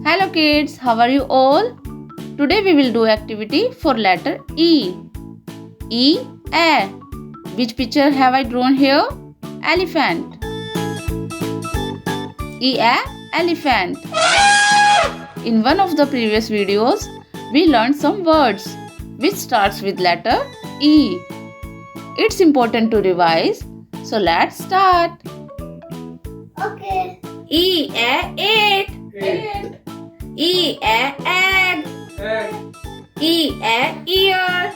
Hello kids, how are you all? Today we will do activity for letter E. E, A. Which picture have I drawn here? Elephant. E, A, elephant. In one of the previous videos, we learned some words which starts with letter E. It's important to revise, so let's start. Okay. E, A, eight. E, A, egg. E, A, ear.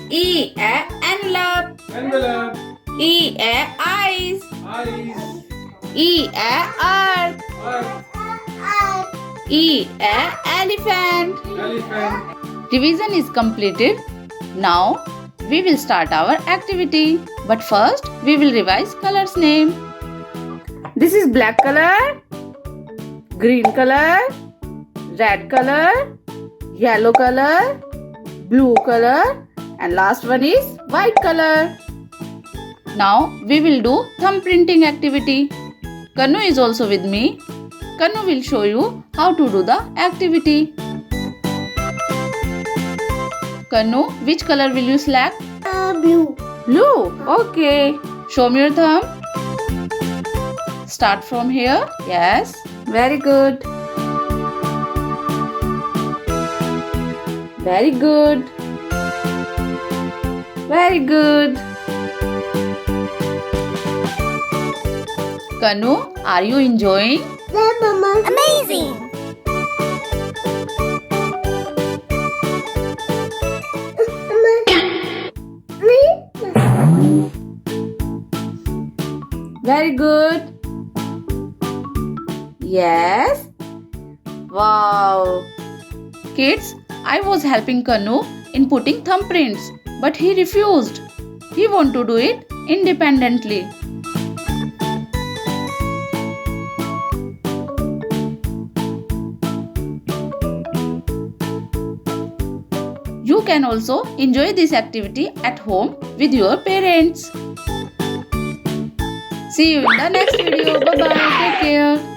E, A, envelope. E, A, eyes. E, A, earth. E, A, elephant. Revision is completed. Now we will start our activity. But first we will revise colors name. This is black color, green color, red color, yellow color, blue color, and last one is white color. Now we will do thumb printing activity. Kanu is also with me. Kanu will show you how to do the activity. Kanu, which color will you select? Blue. Blue. Okay. Show me your thumb. Start from here. Yes. Very good. Very good. Very good. Kanu, are you enjoying? Yeah, Mama. Amazing. Very good. Yes. Wow. Kids, I was helping Kanu in putting thumbprints, but he refused. He want to do it independently. You can also enjoy this activity at home with your parents. See you in the next video. Bye bye. Take care.